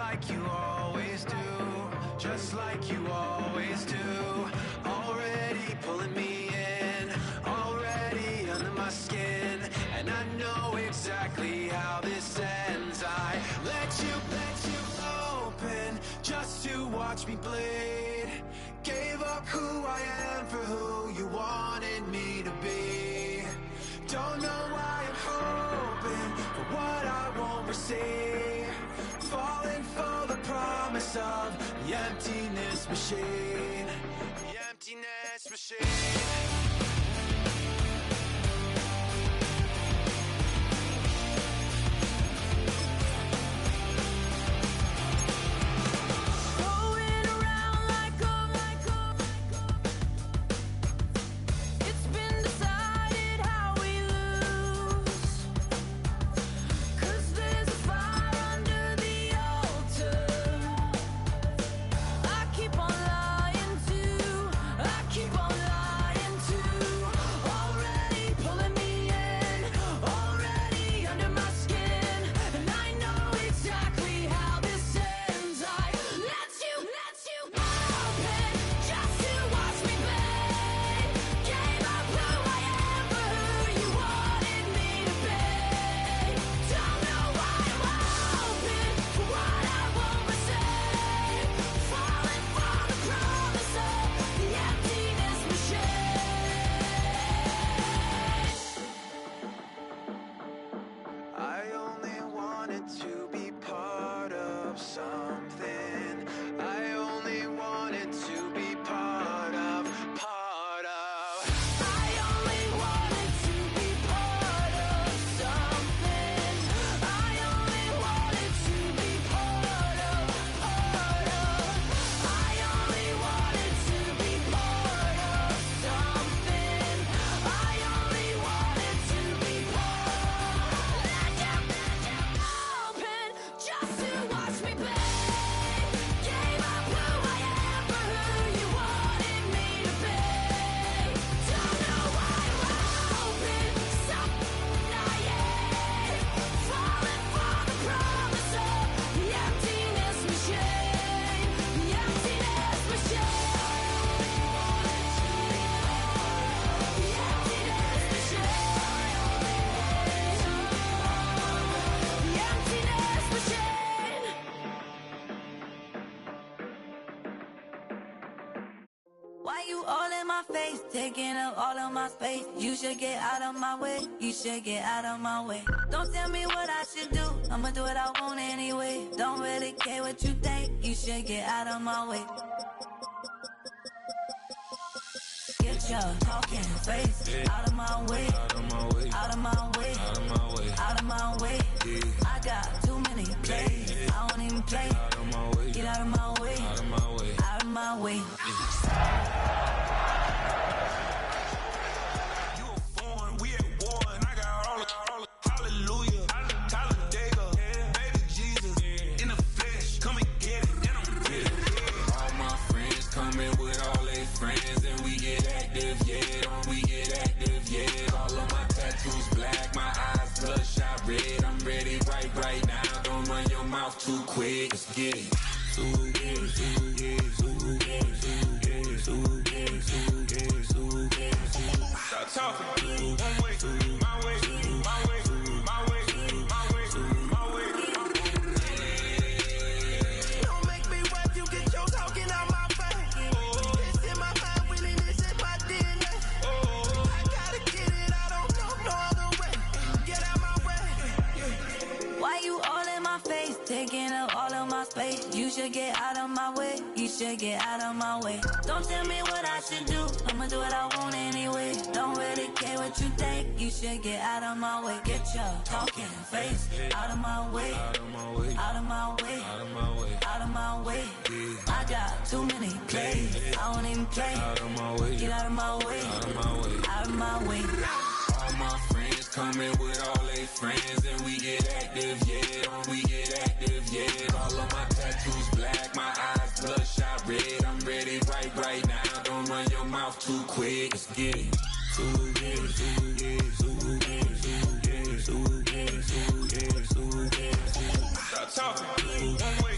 like you always do, just like you always do. Already pulling me in, already under my skin, and I know exactly how this ends. I let you open just to watch me bleed. Gave up who I am for who you wanted me to be. Don't know why I'm hoping for what I won't receive. Falling for the promise of the emptiness machine. The emptiness machine. Why you all in my face, taking up all of my space? You should get out of my way, you should get out of my way. Don't tell me what I should do, I'ma do what I want anyway. Don't really care what you think, you should get out of my way. Get your talking face out of my way, out of my way, out of my way, out of my way, out of my way. I got too many plays, I don't even play. Out of my way, get out of my way, out of my way, out of my way. You a foreign, we at war, and I got all hallelujah, Talladega, baby Jesus, in the flesh, come and get it, and I'm with it. All my friends coming with all their friends, and we get active, yeah, don't we get active, yeah. All of my tattoos black, my eyes bloodshot red, I'm ready right now, don't run your mouth too quick, let's get it. Stop talking. One way, my way, my way, my way, my way, my way. Don't make me wipe you, get your talking out my face. It's in my mind, really, this is my DNA. I gotta get it, I don't know no other way. Get out my way. Why you all in my face, taking up all of my space? You should get out of my way, you should get out of my way. Don't tell me what I should do, I'ma do what I want anyway. Don't really care what you think, you should get out of my way. Get your talking face out of my way, out of my way, out of my way, out of my way, out of my way. I got too many plays, I don't even play. Out of my way, get out of my way, out of my way, out of my way. All my friends coming with all their friends, and we get active, yeah, don't we get active, yeah. All of my tattoos black, my eyes bloodshot red, I'm ready right now, don't run your mouth too quick, let's get it. Stop talking. One way,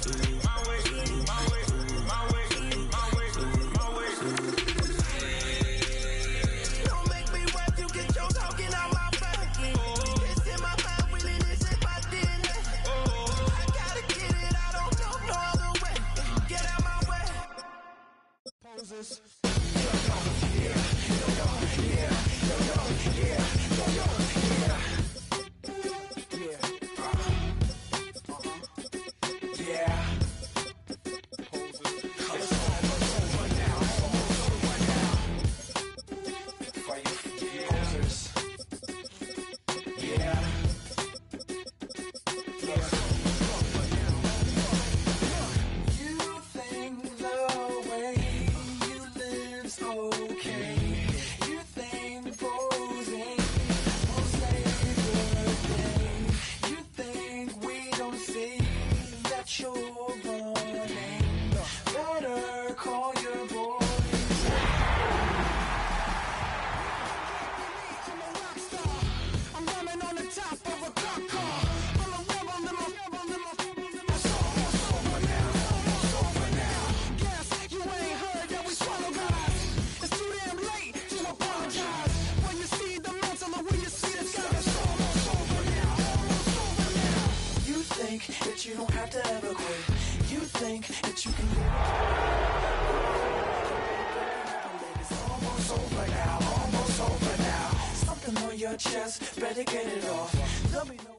over now, almost over now. Something on your chest, better get it off. Let me know.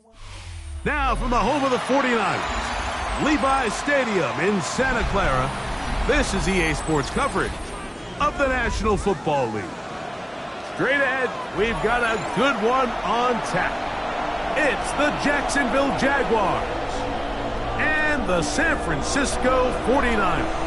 Now from the home of the 49ers, Levi's Stadium in Santa Clara, this is EA Sports coverage of the National Football League. Straight ahead, we've got a good one on tap. It's the Jacksonville Jaguars and the San Francisco 49ers.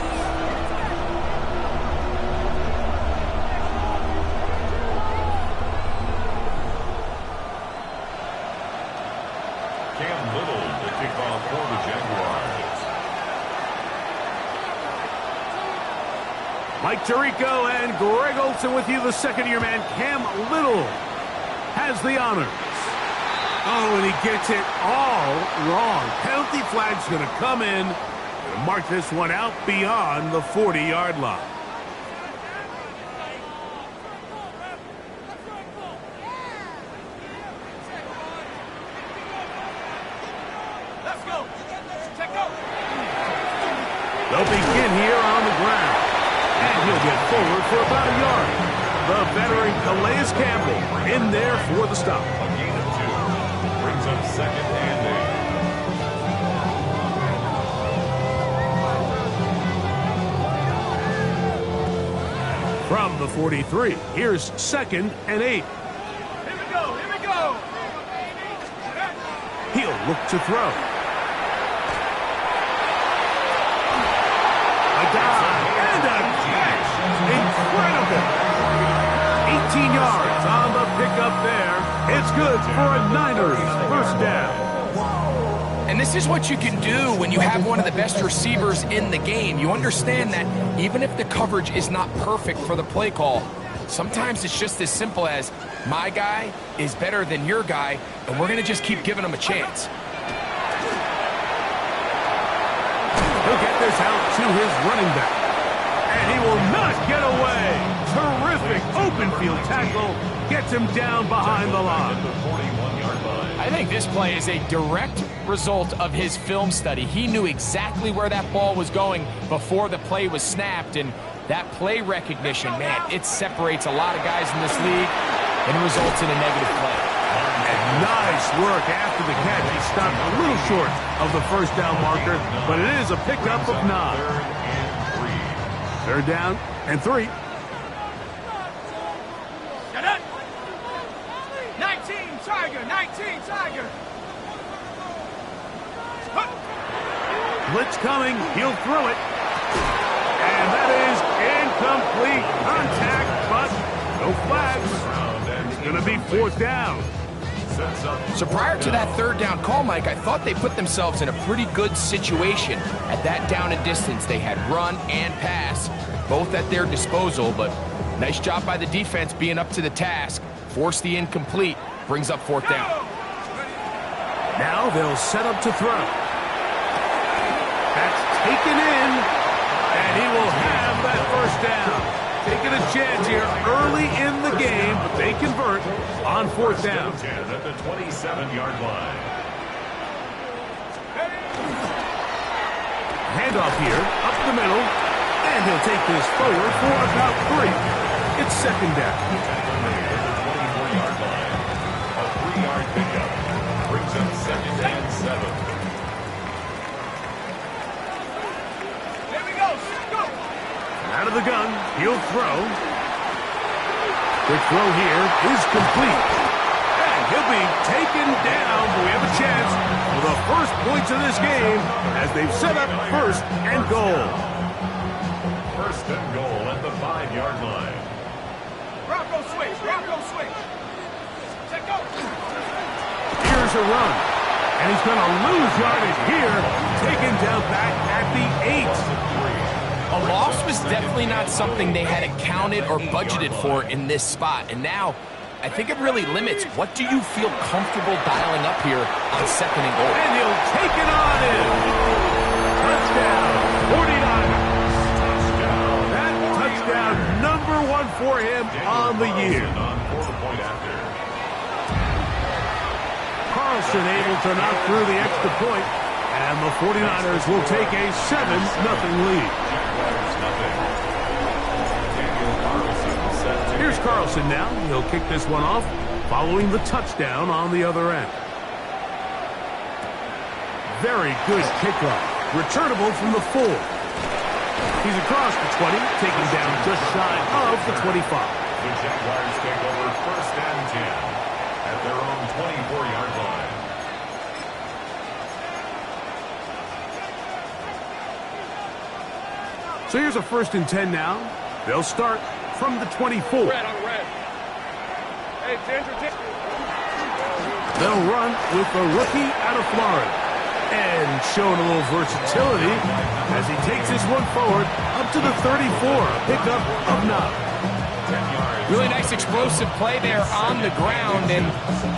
Mike Tirico and Greg Olson with you. The second-year man, Cam Little, has the honors. Oh, and he gets it all wrong. Penalty flag's going to come in and mark this one out beyond the 40-yard line. Let's go. Check out. They'll begin here on the ground. And he'll get forward for about a yard. The veteran Calais Campbell in there for the stop. A gain of 2. Brings up second and 8. From the 43, here's second and 8. Here we go. Here we go. He'll look to throw. A dive and a catch. Incredible. 18 yards on the pickup there. It's good for a Niners first down. And this is what you can do when you have one of the best receivers in the game. You understand that even if the coverage is not perfect for the play call, sometimes it's just as simple as my guy is better than your guy, and we're going to just keep giving him a chance. He'll get this out to his running back. And he will not get away. Terrific open field tackle. Gets him down behind the line. I think this play is a direct result of his film study. He knew exactly where that ball was going before the play was snapped, and that play recognition, man, it separates a lot of guys in this league and results in a negative play. And nice work after the catch. He stopped a little short of the first down marker, but it is a pickup of 9. Third down and 3. Got it. 19 Tiger. 19 Tiger. Blitz coming. He'll throw it. And that is incomplete. Contact, but no flags. It's going to be 4th down. So prior to that third down call, Mike, I thought they put themselves in a pretty good situation at that down and distance. They had run and pass, both at their disposal, but nice job by the defense being up to the task. Force the incomplete, brings up 4th down. Now they'll set up to throw. That's taken in, and he will have that first down. Taking a chance here early in the game, but they convert on 4th down. 10 at the 27-yard line. Handoff here, up the middle, and he'll take this forward for about 3. It's second down. At the 24-yard line. A 3-yard pickup. Brings up second and 7. Here we go. Go. Out of the gun, he'll throw. Quick throw here is complete. And he'll be taken down, but we have a chance for the first points of this game as they've set up 1st and goal. 1st and goal at the 5-yard line. Bronco switch. Bronco switch. Check out. Here's a run. And he's going to lose yardage here. Taken down back at the 8. A loss was definitely not something they had accounted or budgeted for in this spot. And now, I think it really limits what do you feel comfortable dialing up here on 2nd and goal. And he'll take it on in. Touchdown, 49ers. That touchdown, number 1 for him on the year. Carlson able to knock through the extra point, and the 49ers will take a 7-0 lead. Here's Here's Carlson now. He'll kick this one off following the touchdown on the other end. Very good kickoff. Returnable from the 4. He's across the 20, taken down just shy of the 25. The Jaguars take over 1st and 10 at their own 24-yard line. So here's a 1st and 10 now. They'll start from the 24. Red on red. Hey, Ginger. They'll run with the rookie out of Florida. And showing a little versatility as he takes this one forward up to the 34. A pickup of 9. Really nice explosive play there on the ground. And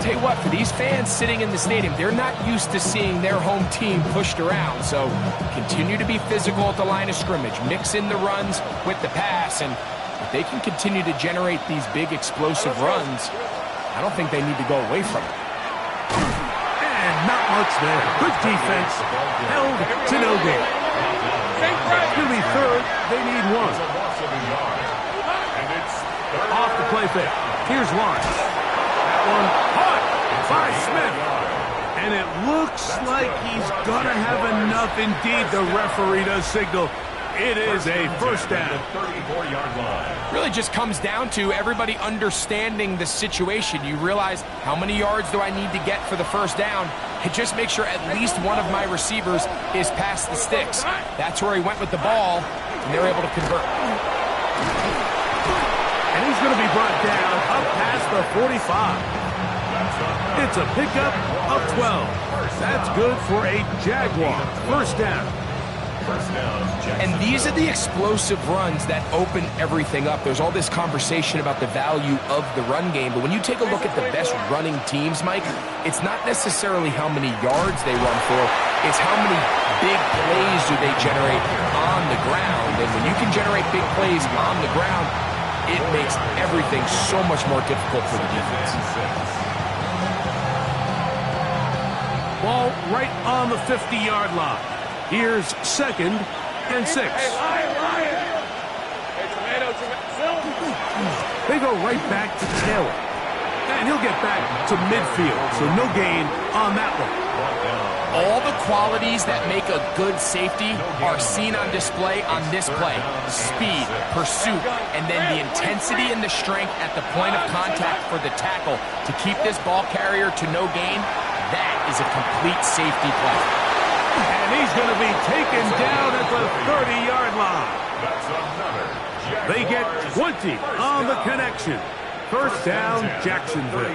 tell you what, for these fans sitting in the stadium, they're not used to seeing their home team pushed around. So continue to be physical at the line of scrimmage. Mix in the runs with the pass. And if they can continue to generate these big explosive runs, I don't think they need to go away from it. And not much there. Good defense. Held to no gain. It's going to be 3rd. They need 1. Off the play fake. Here's Lawrence. That one caught by Smith. And it looks like he's going to have enough. Indeed, the referee does signal. It is a 1st down. 34-yard line. Really just comes down to everybody understanding the situation. You realize how many yards do I need to get for the 1st down? And just make sure at least one of my receivers is past the sticks. That's where he went with the ball, and they were able to convert. And he's going to be brought down up past the 45. It's a pickup of 12. That's good for a Jaguar 1st down. And these are the explosive runs that open everything up. There's all this conversation about the value of the run game, but when you take a look at the best running teams, Mike, it's not necessarily how many yards they run for, it's how many big plays do they generate on the ground. And when you can generate big plays on the ground, it makes everything so much more difficult for the defense. Ball right on the 50-yard line. Here's 2nd and 6. Hey, Lion. Hey, tomato. They go right back to Taylor. And he'll get back to midfield, so no gain on that one. All the qualities that make a good safety are seen on display on this play. Speed, pursuit, and then the intensity and the strength at the point of contact for the tackle to keep this ball carrier to no gain. That is a complete safety play. And he's going to be taken down at the 30-yard line. They get 20 on the connection. 1st down, Jacksonville.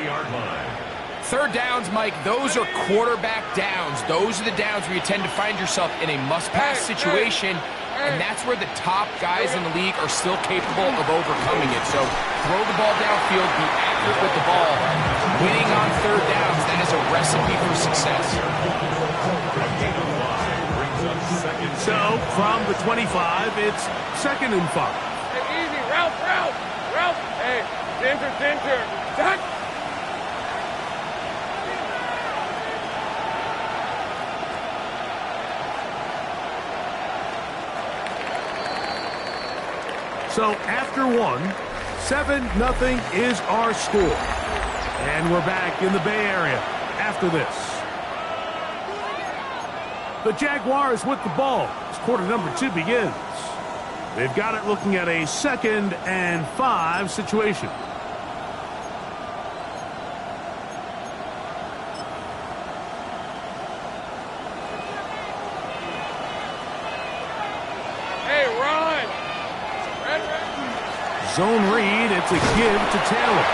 3rd downs, Mike, those are quarterback downs. Those are the downs where you tend to find yourself in a must-pass situation, and that's where the top guys in the league are still capable of overcoming it. So throw the ball downfield, be accurate with the ball. Winning on 3rd downs, that is a recipe for success. So from the 25, it's 2nd and 5. Hey, easy. Ralph. Hey, Ginger. Duck. So after 1, 7-0 is our score. And we're back in the Bay Area after this. The Jaguars with the ball as quarter number 2 begins. They've got it looking at a 2nd and 5 situation. Hey, Ron. Zone read, it's a give to Taylor.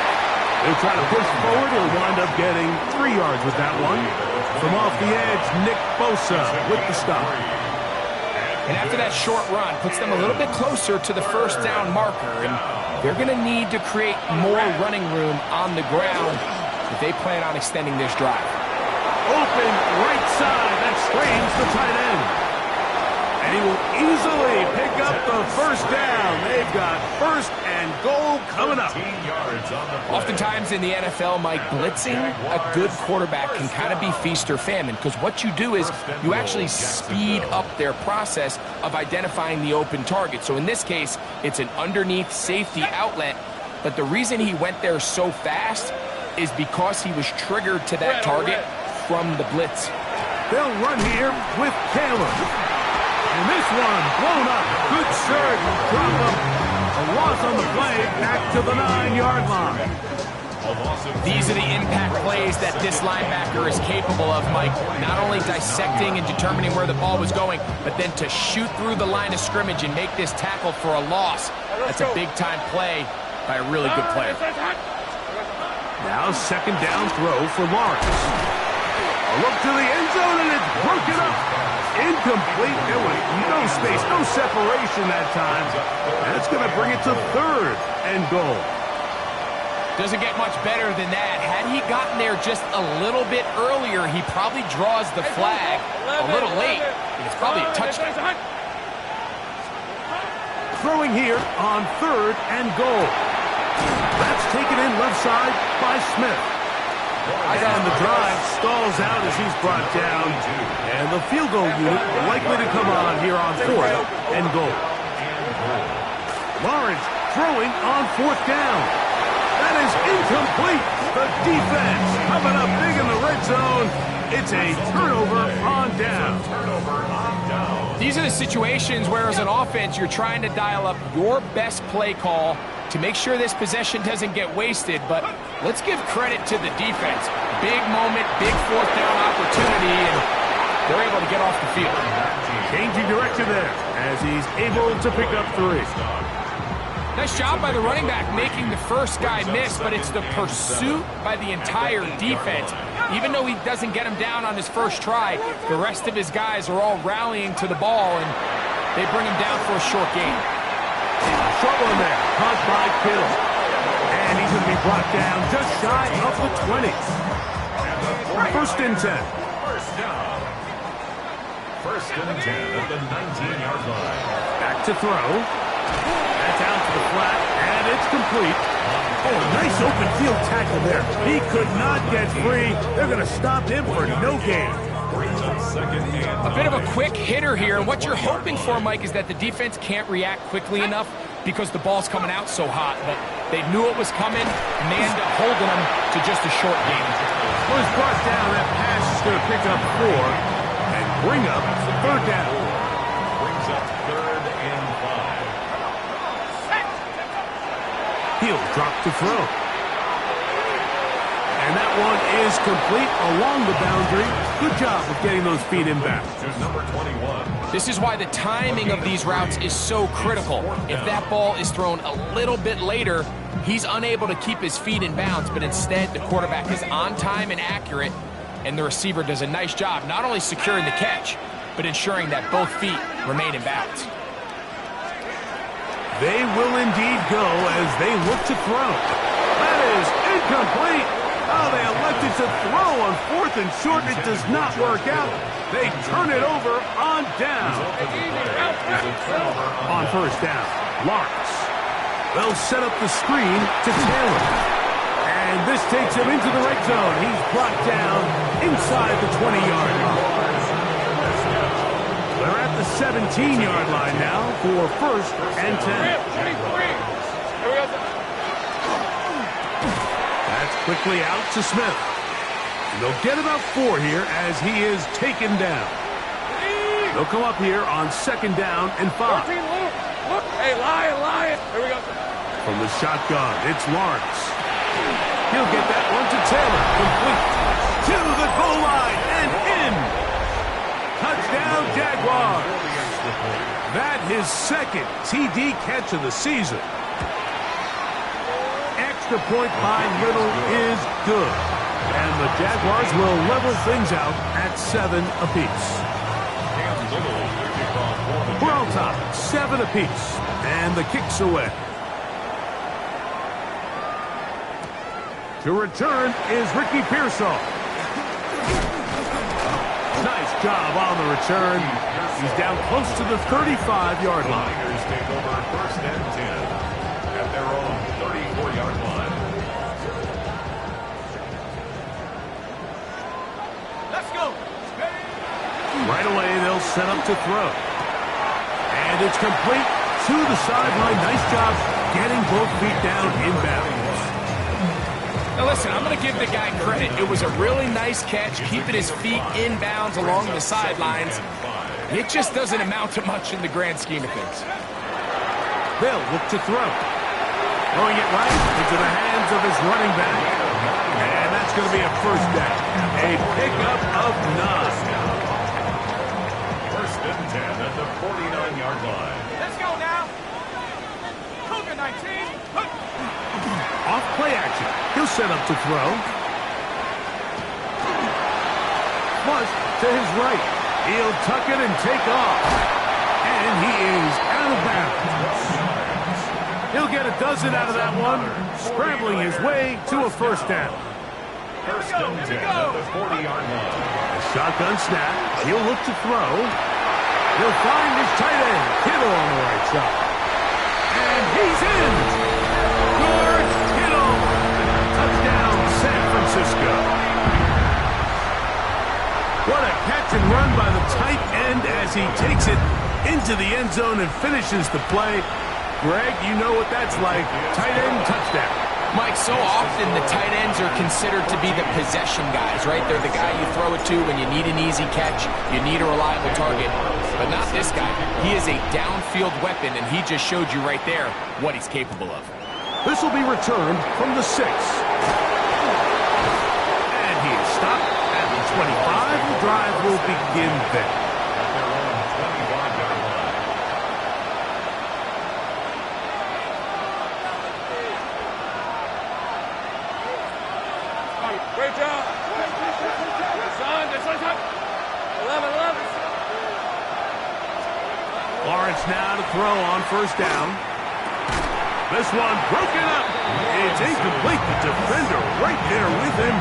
They'll try to push forward. He'll wind up getting 3 yards with that one. From off the edge, Nick Bosa with the stop. And after that short run, puts them a little bit closer to the 1st down marker. And they're going to need to create more running room on the ground if they plan on extending this drive. Open right side. That strains the tight end. And he will easily pick up the 1st down. They've got 1st and goal coming up. Oftentimes in the NFL, Mike, blitzing a good quarterback can kind of be feast or famine, because what you do is you actually speed up their process of identifying the open target. So in this case, it's an underneath safety outlet, but the reason he went there so fast is because he was triggered to that target from the blitz. They'll run here with Taylor. And this one blown up. Good surge. Drop him. A loss on the play. Back to the 9-yard line. These are the impact plays that this linebacker is capable of, Mike. Not only dissecting and determining where the ball was going, but then to shoot through the line of scrimmage and make this tackle for a loss. That's a big-time play by a really good player. Now second down throw for Lawrence. A look to the end zone, and it's broken up. Incomplete. There was no space, no separation that time. That's going to bring it to third and goal. Doesn't get much better than that. Had he gotten there just a little bit earlier, he probably draws the flag a little late. And it's probably a touchdown. Throwing here on third and goal. That's taken in left side by Smith. And the drive stalls out as he's brought down. And the field goal unit likely to come on here on fourth and goal. Lawrence throwing on fourth down. That is incomplete. The defense coming up big in the red zone. It's a turnover on down. These are the situations where as an offense you're trying to dial up your best play call to make sure this possession doesn't get wasted, but let's give credit to the defense. Big moment, big fourth down opportunity, and they're able to get off the field. Changing direction there as he's able to pick up 3. Nice job by the running back making the first guy miss, but it's the pursuit by the entire defense. Even though he doesn't get him down on his first try, the rest of his guys are all rallying to the ball, and they bring him down for a short gain. Short one there, caught by Kittle. And he's going to be brought down just shy of the 20. First and 10. First and 10 at the 19-yard line. Back to throw. That's out to the flat, and it's complete. Oh, nice open field tackle there. He could not get free. They're going to stop him for no gain. A bit of a quick hitter here, and what you're hoping for, Mike, is that the defense can't react quickly enough because the ball's coming out so hot. But they knew it was coming, and they ended up holding them to just a short gain. Was brought down. That pass is going to pick up 4 and bring up third down. Brings up third and 5. He'll drop to throw. And that one is complete along the boundary. Good job of getting those feet in back. Number 21. This is why the timing of these routes is so critical. If that ball is thrown a little bit later, he's unable to keep his feet in bounds, but instead the quarterback is on time and accurate, and the receiver does a nice job not only securing the catch, but ensuring that both feet remain in bounds. They will indeed go as they look to throw. That is incomplete. Oh, they elected to throw on fourth and short. It does not work out. They turn it over on down. On first down, Lawrence. They'll set up the screen to Taylor. And this takes him into the red zone. He's brought down inside the 20-yard line. They're at the 17-yard line now for first and 10. That's quickly out to Smith. And they'll get about 4 here as he is taken down. They'll come up here on second down and 5. Hey, Lion. Here we go. From the shotgun, it's Lawrence. He'll get that one to Taylor. Complete to the goal line and in. Touchdown, Jaguars. That his second TD catch of the season. Extra point by Little is good. And the Jaguars will level things out at 7 apiece. We're on top, 7 apiece. And the kick's away. To return is Ricky Pearsall. Nice job on the return. He's down close to the 35-yard line. Tigers take over first and 10 at their own 34-yard line. Let's go. Right away, they'll set up to throw. And it's complete to the sideline. Nice job getting both feet down in bounds. Now listen, I'm going to give the guy credit. It was a really nice catch, keeping his feet in bounds along the sidelines. It just doesn't amount to much in the grand scheme of things. They'll look to throw. Throwing it right into the hands of his running back. And that's going to be a first down. A pickup of 9. First and 10 at the 49-yard line. Let's go now. Cougar 19. Off play action. He'll set up to throw. Flush to his right. He'll tuck it and take off. And he is out of bounds. He'll get a dozen out of that one, scrambling his way to a first down. First and 10 at the 40-yard line. A shotgun snap. He'll look to throw. He'll find his tight end, Kittle, on the right side. And he's in. George Kittle. Touchdown, San Francisco. What a catch and run by the tight end as he takes it into the end zone and finishes the play. Greg, you know what that's like. Tight end touchdown. Mike, so often the tight ends are considered to be the possession guys, right? They're the guy you throw it to when you need an easy catch, you need a reliable target. But not this guy. He is a downfield weapon, and he just showed you right there what he's capable of. This will be returned from the 6. And he is stopped at the 25. The drive will begin there. At their own 25-yard line. Great job. Son, this one's up. 11. Lawrence now to throw on first down. This one broken up. It's incomplete. The defender right there with him.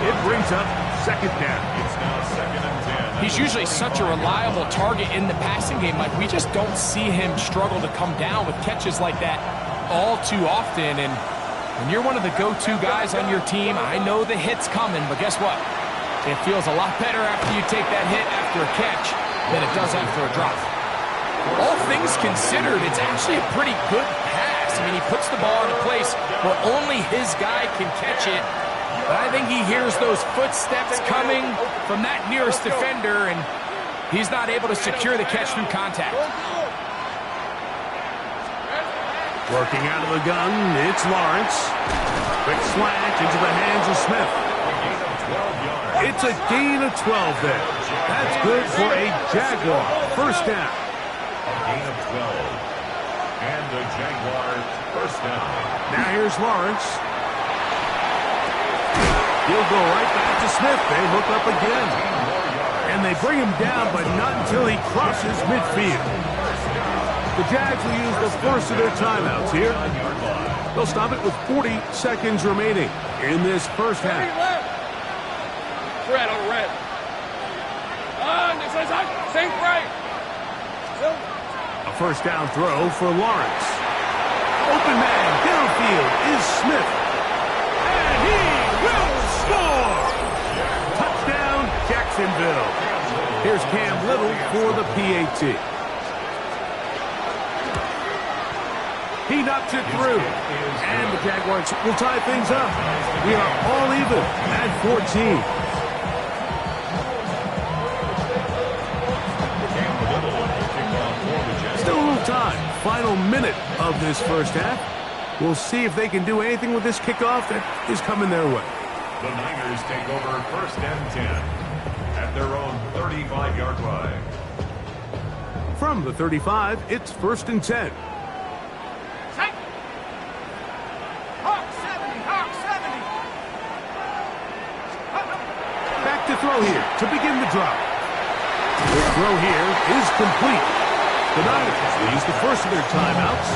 It brings up second down. It's now second and 10. He's usually such a reliable target in the passing game, Mike. We just don't see him struggle to come down with catches like that all too often. And when you're one of the go-to guys on your team, I know the hit's coming, but guess what? It feels a lot better after you take that hit after a catch than it does after a drop. All things considered, it's actually a pretty good pass. I mean, he puts the ball in a place where only his guy can catch it. But I think he hears those footsteps coming from that nearest defender, and he's not able to secure the catch through contact. Working out of the gun, it's Lawrence. Quick slant into the hands of Smith. It's a gain of 12 there. That's good for a Jaguar. First down. A gain of 12. And the Jaguars first down. Now here's Lawrence. He'll go right back to Smith. They hook up again. And they bring him down, but not until he crosses midfield. The Jags will use the first of their timeouts here. They'll stop it with 40 seconds remaining in this first half. Red on red. This one's up. Sink right. A first down throw for Lawrence. Open man downfield is Smith. And he will score! Touchdown, Jacksonville. Here's Cam Little for the PAT. He knocks it through. And the Jaguars will tie things up. We are all even at 14. Still a little time. Final minute of this first half. We'll see if they can do anything with this kickoff that is coming their way. The Niners take over first and 10 at their own 35-yard line. From the 35, it's first and 10. Back to throw here to begin the drive. The throw here is complete. The Niners will use the first of their timeouts.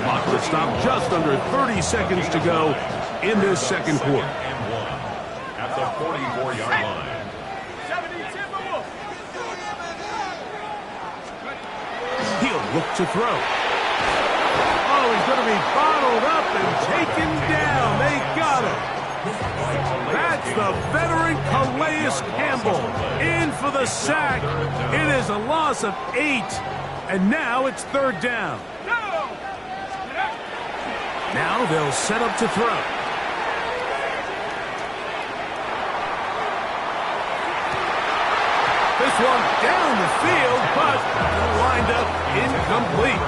Clock will stop just under 30 seconds to go in this second quarter. And 1 at the 44-yard line. He'll look to throw. Oh, he's going to be bottled up and taken down. They got him. That's the veteran Calais Campbell in for the sack. It is a loss of 8, and now it's third down. Now they'll set up to throw. This one down the field, but lined up incomplete.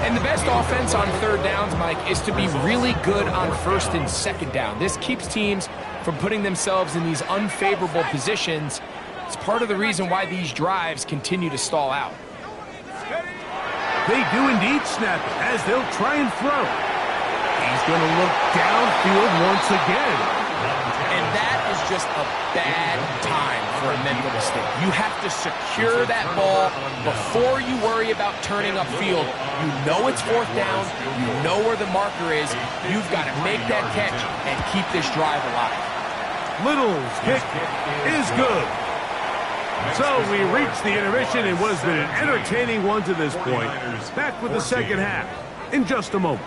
And the best offense on third downs, Mike, is to be really good on first and second down. This keeps teams from putting themselves in these unfavorable positions. It's part of the reason why these drives continue to stall out. They do indeed snap it as they'll try and throw. He's going to look downfield once again. And that is just a bad time for a mental mistake. You have to secure that ball before you worry about turning upfield. You know it's fourth down. You know where the marker is. You've got to make that catch and keep this drive alive. Little's kick is good. So we reach the intermission in what has been an entertaining one to this point. Back with the second half in just a moment.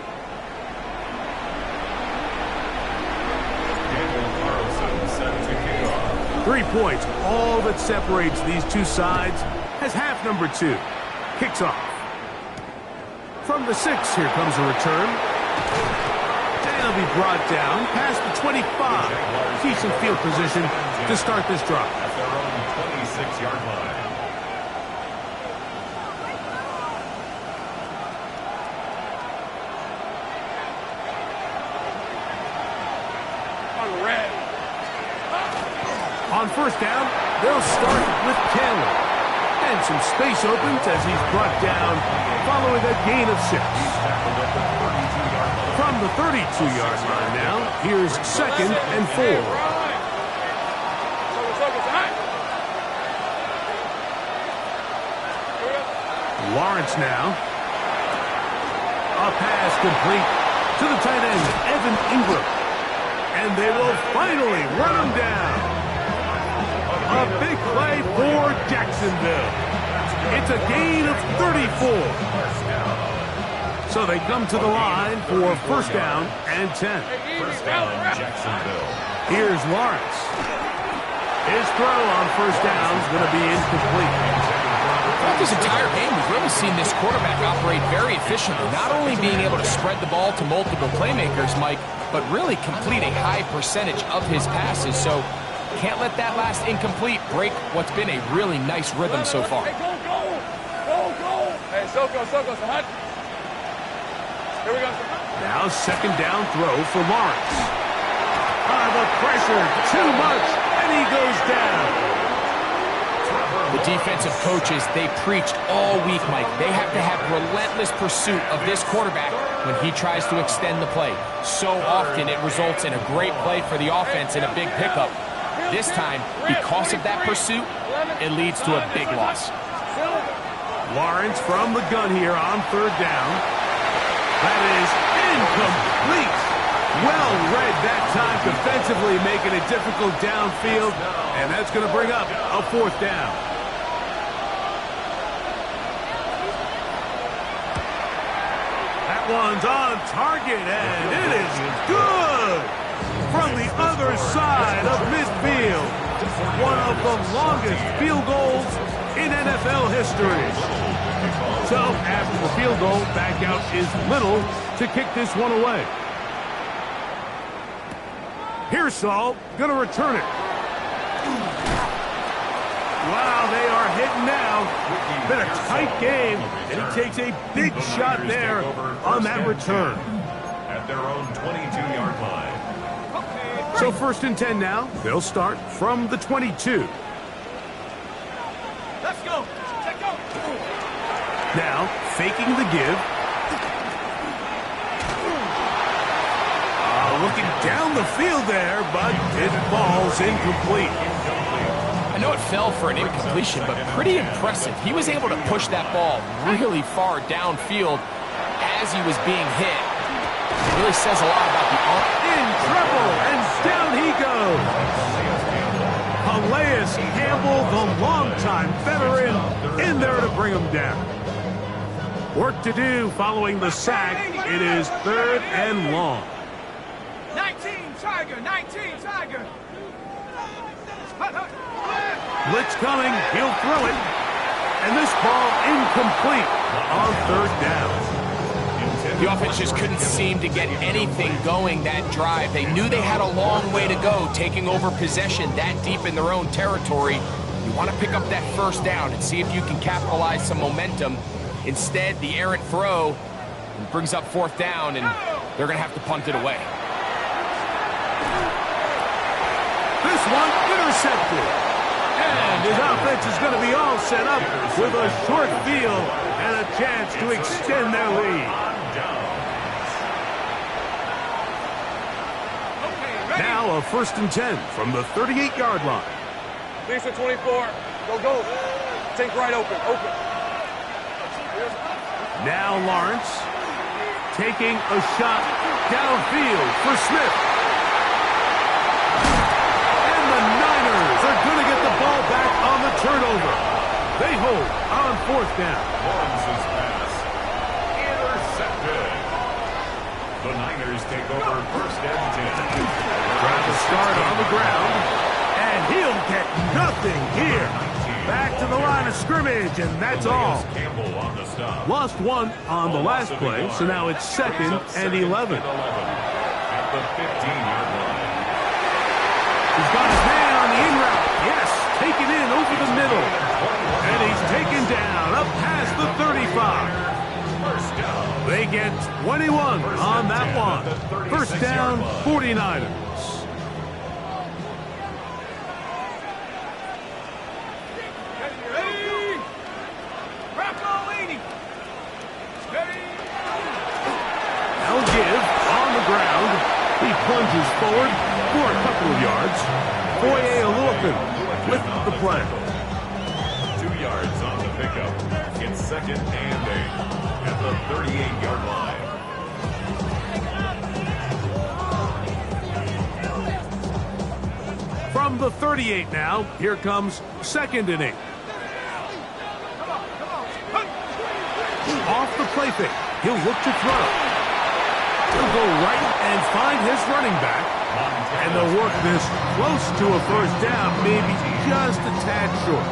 3 points, all that separates these two sides, as half number 2 kicks off. From the 6, here comes a return. And it'll be brought down past the 25. Decent field position to start this drive. At their own 26-yard line. On first down, they'll start with Taylor. And some space opens as he's brought down following a gain of 6. From the 32-yard line now, here's 2nd and 4. Lawrence now. A pass complete to the tight end, Evan Ingram. And they will finally run him down. A big play for Jacksonville. It's a gain of 34. So they come to the line for first down and 10. First down, Jacksonville. Here's Lawrence. His throw on first down is going to be incomplete. Throughout this entire game, we've really seen this quarterback operate very efficiently, not only being able to spread the ball to multiple playmakers, Mike, but really complete a high percentage of his passes. So can't let that last incomplete break what's been a really nice rhythm so far. Hey, go! Hey, Soko, Sahad. Here we go. Now second down throw for Lawrence. The pressure, too much, and he goes down. The defensive coaches, they preached all week, Mike. They have to have relentless pursuit of this quarterback when he tries to extend the play. So often it results in a great play for the offense and a big pickup. This time, because of that pursuit, it leads to a big loss. Lawrence from the gun here on third down. That is incomplete. Well read that time defensively, making it difficult downfield, and that's going to bring up a fourth down. That one's on target, and it is good. From the other side of midfield, one of the longest field goals in NFL history. So after the field goal, back out is Little to kick this one away. Here's Saul, going to return it. Wow, they are hitting now. Been a tight game, and he takes a big shot there on that return. At their own 22-yard line. So first and 10 now. They'll start from the 22. Let's go. Let's go. Now, faking the give. Looking down the field there, but it falls incomplete. I know it fell for an incompletion, but pretty impressive. He was able to push that ball really far downfield as he was being hit. It really says a lot about the arm. In trouble, and down he goes. Calais Campbell, the longtime veteran, in there to bring him down. Work to do following the sack. It is third and long. 19 Tiger. Blitz coming, he'll throw it. And this ball incomplete on third down. The offense just couldn't seem to get anything going that drive. They knew they had a long way to go, taking over possession that deep in their own territory. You want to pick up that first down and see if you can capitalize some momentum. Instead, the errant throw brings up fourth down, and they're going to have to punt it away. This one intercepted. And his offense is going to be all set up with a short field and a chance to extend their lead. Now a 1st and 10 from the 38-yard line. Lisa 24. Go. Take right open. Now Lawrence taking a shot downfield for Smith. And the Niners are going to get the ball back on the turnover. They hold on 4th down. Lawrence's pass intercepted. The Niners take over 1st and 10. Trying to start on the ground, and he'll get nothing here. Back to the line of scrimmage, and that's all. Campbell on the stop. Lost one on the last play, so now it's 2nd and 11. At the 15-yard line. He's got his man on the in route. Yes, taken in over the middle. And he's taken down up past the 35. First down. They get 21 on that one. First down, 49ers. Now give on the ground. He plunges forward for a couple of yards. Foye Olufin with the play. 2 yards on the pickup. It's 2nd and 8 at the 38-yard line. From the 38 now, here comes 2nd and 8. Off the play fake. He'll look to throw. He'll go right and find his running back. And they'll work this close to a first down, maybe just a tad short.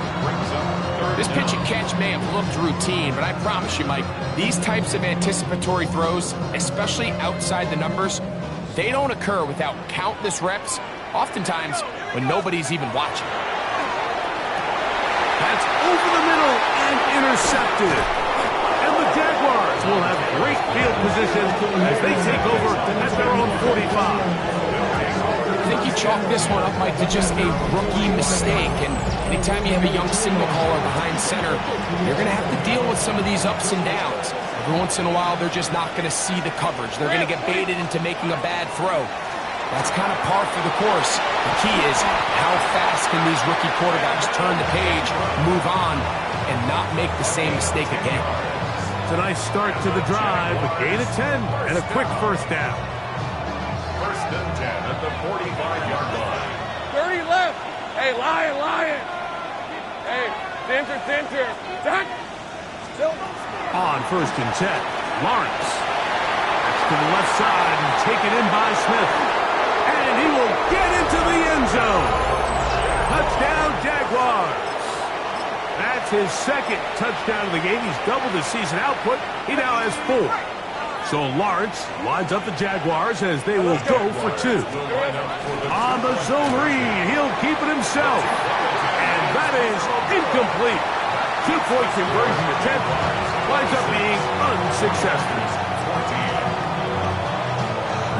This pitch and catch may have looked routine, but I promise you, Mike, these types of anticipatory throws, especially outside the numbers, they don't occur without countless reps, oftentimes when nobody's even watching. That's over the middle and intercepted. And the Jaguars will have great field position as they take over at their own 45. I think you chalk this one up, Mike, to just a rookie mistake. And anytime you have a young signal caller behind center, you're going to have to deal with some of these ups and downs. Every once in a while, they're just not going to see the coverage. They're going to get baited into making a bad throw. That's kind of par for the course. The key is how fast can these rookie quarterbacks turn the page, move on, and not make the same mistake again. It's a nice start to the drive, a gain of 10 and a quick first down. 1st and 10 at the 45-yard line. 30 left. Hey, Lion. Hey, center. Duck. On 1st and 10, Lawrence. That's to the left side and taken in by Smith. And he will get into the end zone. Touchdown, Jaguars. That's his 2nd touchdown of the game. He's doubled his season output. He now has 4. So Lawrence lines up the Jaguars as they will go for 2. On the zone read, he'll keep it himself. And that is incomplete. 2-point conversion attempt winds up being unsuccessful.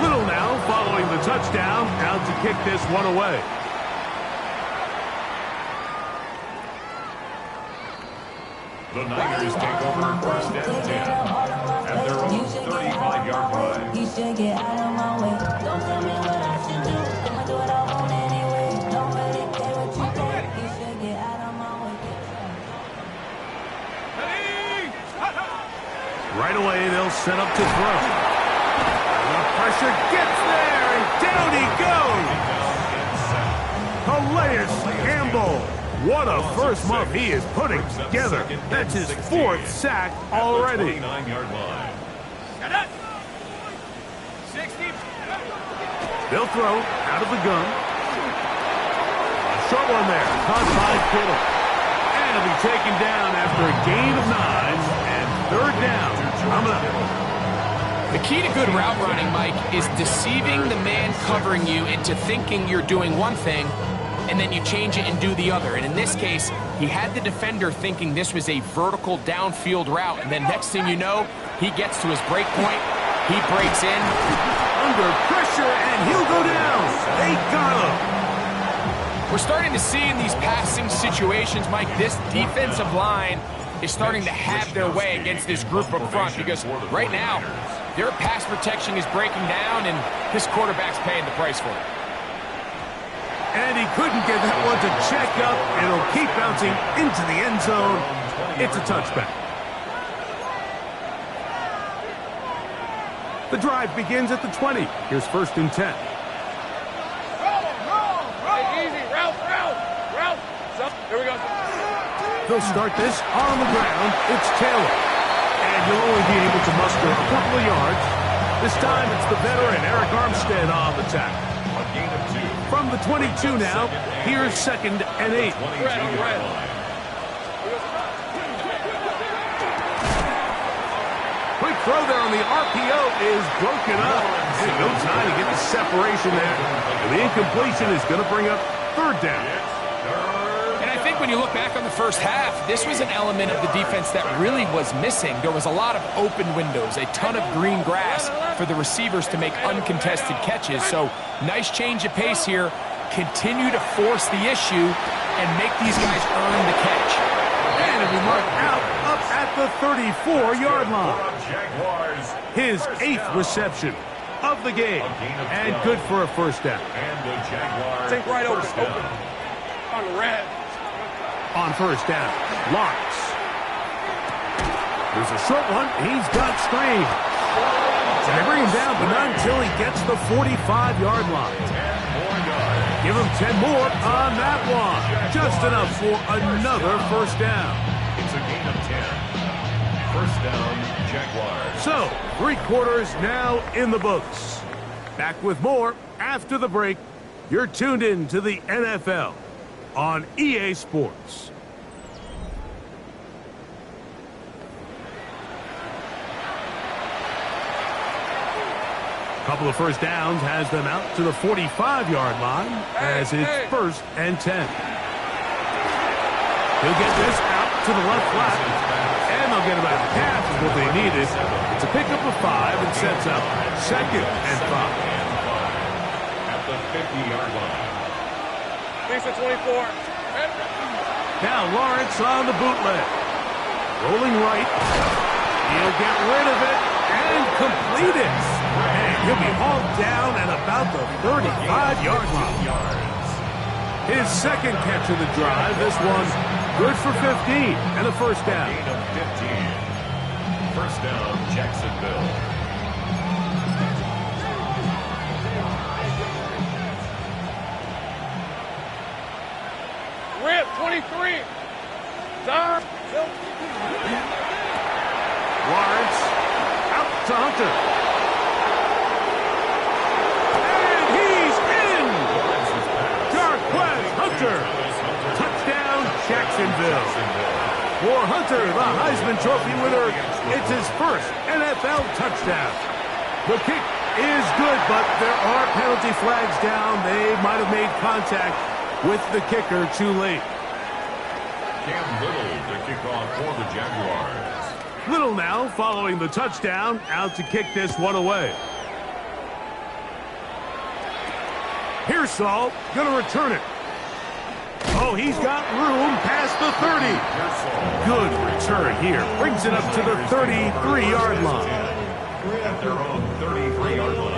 Little now following the touchdown, out to kick this one away. The Niners take over 1st and 10 at their own 35-yard line. You should get out of my way. Don't tell me what I should do. I'ma do what I want anyway. Don't really care what you think. You should get out of my way. Right away, they'll set up to throw. And the pressure gets there, and down he goes. Calais Campbell. What a first month he is putting together. That's his 4th sack already. 29-yard line. They'll throw out of the gun. A short one there, caught by Kittle. And he'll be taken down after a gain of 9 and 3rd down. Coming up. The key to good route running, Mike, is deceiving the man covering you into thinking you're doing one thing, and then you change it and do the other. And in this case, he had the defender thinking this was a vertical downfield route, and then next thing you know, he gets to his break point, he breaks in. Under pressure, and he'll go down. They got him. We're starting to see in these passing situations, Mike, this defensive line is starting to have their way against this group up front, because right now, their pass protection is breaking down, and this quarterback's paying the price for it. And he couldn't get that one to check up, and it'll keep bouncing into the end zone. It's a touchback. The drive begins at the 20. Here's 1st and 10. Here we go. They'll start this on the ground. It's Taylor. And you'll only be able to muster a couple of yards. This time it's the veteran Eric Armstead on the tackle. A gain of 2. From the 22 now, here's 2nd and 8. Quick throw there on the RPO is broken up. And no time to get the separation there. And the incompletion is going to bring up 3rd down. And I think when you look back on the first half, this was an element of the defense that really was missing. There was a lot of open windows, a ton of green grass for the receivers to make uncontested catches. So nice change of pace here. Continue to force the issue and make these guys earn the catch. And it'll be marked out up at the 34-yard line. His 8th reception of the game. And good for a 1st down. And the Jaguars. Take right over. On the red. On 1st down, Lawrence. There's a short one. He's got Strange. And they bring him down, but not until he gets the 45-yard line. Give him 10 more on that one. Just enough for another 1st down. It's a gain of 10. 1st down, Jaguars. So, 3 quarters now in the books. Back with more after the break. You're tuned in to the NFL on EA Sports. Couple of 1st downs has them out to the 45-yard line as it's 1st and 10. He'll get this out to the left flat, and they'll get about half of what they needed. It's a pickup of 5 and sets up 2nd and 5. At the 50-yard line. Piece of 24. Now Lawrence on the bootleg. Rolling right. He'll get rid of it and complete it. And he'll be hauled down at about the 35-yard line. His 2nd catch of the drive. This one good for 15 and a 1st down. Gain of 15. 1st down, Jacksonville. Rip, 23. Time. Lawrence out to Hunter. And he's in! Jarquez Hunter. Touchdown, Jacksonville. For Hunter, the Heisman Trophy winner, it's his 1st NFL touchdown. The kick is good, but there are penalty flags down. They might have made contact with the kicker too late. Cam Little to kick off for the Jaguars. Little now following the touchdown, out to kick this one away. Here's Saul, gonna return it. Oh, he's got room past the 30. Good return here. Brings it up to the 33-yard line. At their own 33-yard line.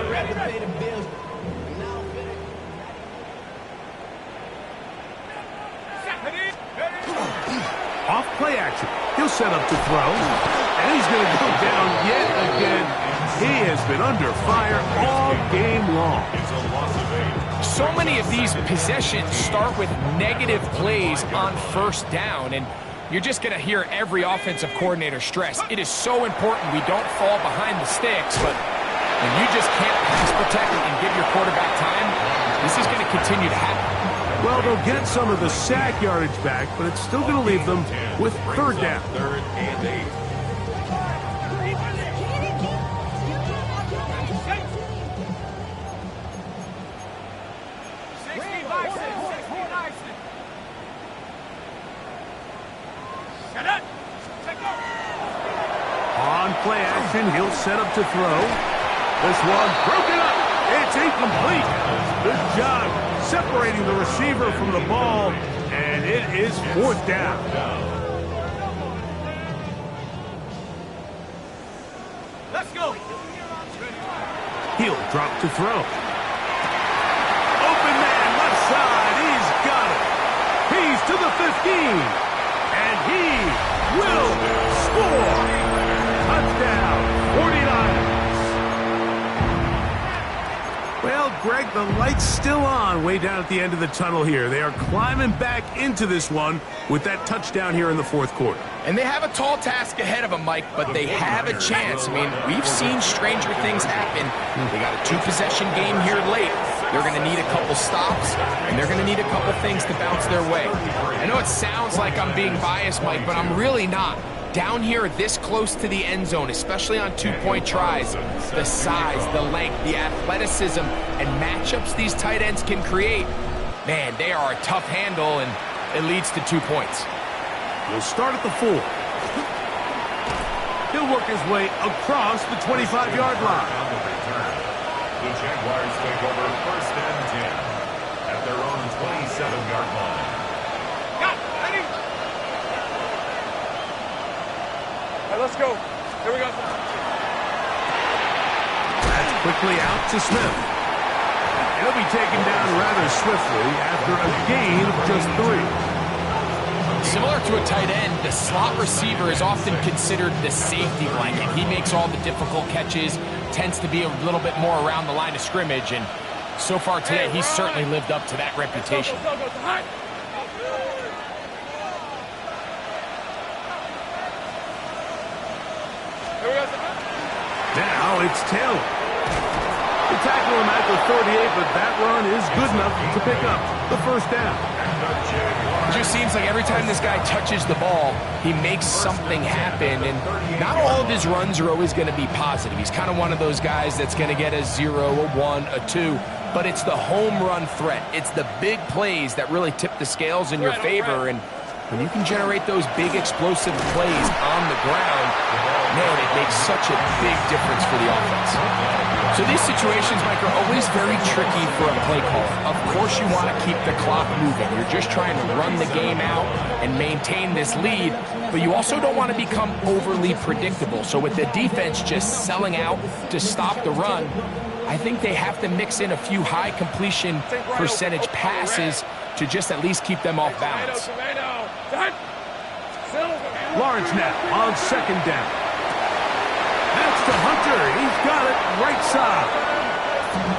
Off play action. He'll set up to throw. And he's going to go down yet again. He has been under fire all game long. It's a loss of 8. So many of these possessions start with negative plays on 1st down, and you're just going to hear every offensive coordinator stress. It is so important we don't fall behind the sticks, but when you just can't pass protect and give your quarterback time, this is going to continue to happen. Well, they'll get some of the sack yardage back, but it's still going to leave them with 3rd down. 3rd and 8. On play action, he'll set up to throw. This one broken up. It's incomplete. Good job separating the receiver from the ball, and it is 4th down. Let's go. He'll drop to throw. Open man, left side. He's got it. He's to the 15. And he will score. Touchdown, 49ers. Well, Greg, the light's still on way down at the end of the tunnel here. They are climbing back into this one with that touchdown here in the 4th quarter. And they have a tall task ahead of them, Mike, but they have a chance. I mean, we've seen stranger things happen. They got a 2-possession game here late. They're going to need a couple stops, and they're going to need a couple things to bounce their way. I know it sounds like I'm being biased, Mike, but I'm really not. Down here this close to the end zone, especially on 2-point tries, the size, the length, the athleticism, and matchups these tight ends can create, man, they are a tough handle, and it leads to 2 points. He'll start at the 4. He'll work his way across the 25-yard line. The Jaguars take over 1st and 10 at their own 27-yard line. Let's go. Here we go. That's quickly out to Smith. He'll be taken down rather swiftly after a gain of just 3. Similar to a tight end, the slot receiver is often considered the safety blanket. He makes all the difficult catches, tends to be a little bit more around the line of scrimmage, and so far today, he's certainly lived up to that reputation. Now it's Taylor. They tackle him at the 38, but that run is good enough to pick up the 1st down. It just seems like every time this guy touches the ball, he makes something happen, and not all of his runs are always going to be positive. He's kind of one of those guys that's going to get a 0, a 1, a 2, but it's the home run threat. It's the big plays that really tip the scales in your favor, and when you can generate those big explosive plays on the ground, man, it makes such a big difference for the offense. So these situations, Mike, are always very tricky for a play caller. Of course you want to keep the clock moving. You're just trying to run the game out and maintain this lead, but you also don't want to become overly predictable. So with the defense just selling out to stop the run, I think they have to mix in a few high completion percentage passes to just at least keep them off balance. Lawrence now on 2nd down. That's to Hunter. He's got it right side.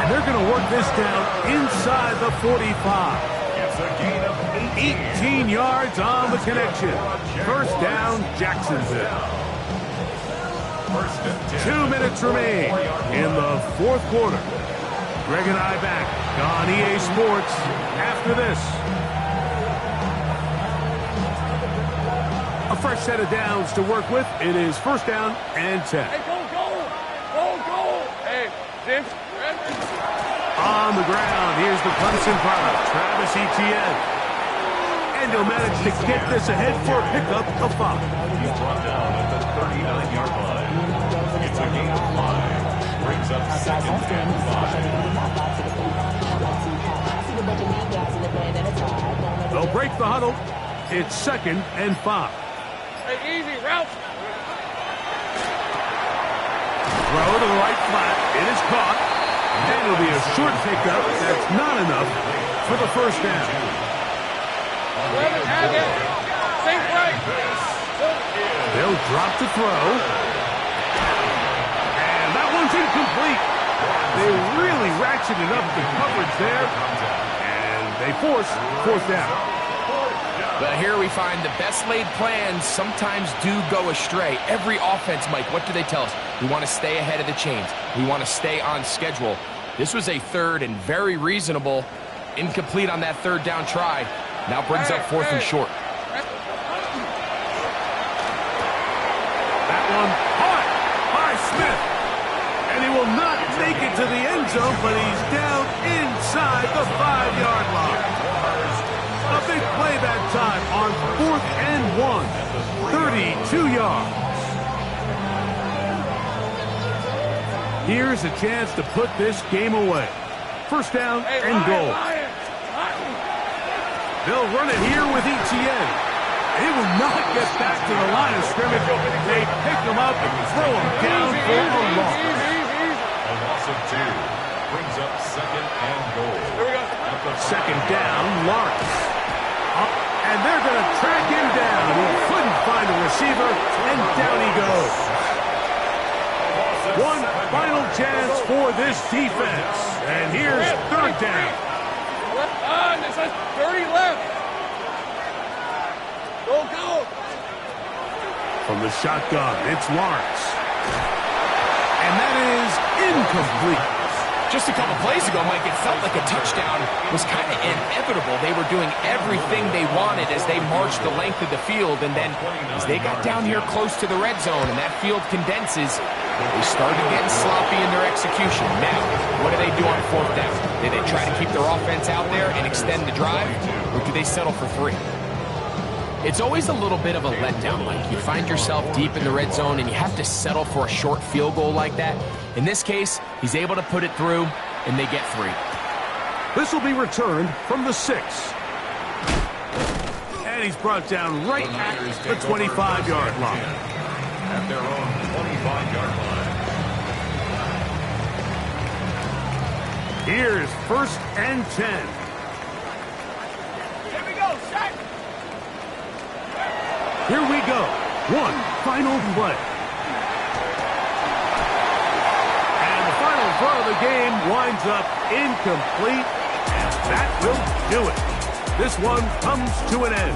And they're going to work this down inside the 45. It's a gain of 18 yards on the connection. 1st down, Jacksonville. 2 minutes remain in the 4th quarter. Greg and I back on EA Sports after this. A fresh set of downs to work with. It is 1st down and 10. Hey, go, go! Go, go! Hey, James. On the ground, here's the Clemson product, Travis Etienne. And he'll manage to get this ahead for a pickup of 5. He's brought down at the 39-yard line. It's a gain of 5. Brings up 2nd and 5. They'll break the huddle. It's 2nd and 5. Hey, easy, route. Throw to the right flat. It is caught. And it'll be a short pickup. That's not enough for the 1st down. 11, have it. Think right. They'll drop to throw. And that one's incomplete. They really ratcheted up the coverage there. And they force 4th down. But here we find the best laid plans sometimes do go astray. Every offense, Mike, what do they tell us? We want to stay ahead of the chains. We want to stay on schedule. This was a 3rd and very reasonable. Incomplete on that 3rd down try. Now brings up 4th and short. That one hard by Smith. And he will not make it to the end zone, but he's down inside inside the 5-yard line. A big play that time on 4th and 1. 32 yards. Here's a chance to put this game away. First down and goal. They'll run it here with ETA. It will not get back to the line of scrimmage. They pick them up and throw them down for a loss. A loss of 2 brings up 2nd and goal. Second down, Lawrence. And they're going to track him down. He couldn't find a receiver, and down he goes. One final chance for this defense. And here's 3rd down. It says 30 left. Go. From the shotgun, it's Lawrence. And that is incomplete. Just a couple plays ago, Mike, it felt like a touchdown was kind of inevitable. They were doing everything they wanted as they marched the length of the field, and then as they got down here close to the red zone and that field condenses, they started getting sloppy in their execution. Now, what do they do on 4th down? Do they try to keep their offense out there and extend the drive, or do they settle for 3? It's always a little bit of a letdown, Mike. You find yourself deep in the red zone and you have to settle for a short field goal like that. In this case, he's able to put it through, and they get 3. This will be returned from the 6. And he's brought down right at the 25-yard line. At their own 25-yard line. Here's 1st and 10. Here we go, set. Here we go. One final play. And the final throw of the game winds up incomplete. And that will do it. This one comes to an end.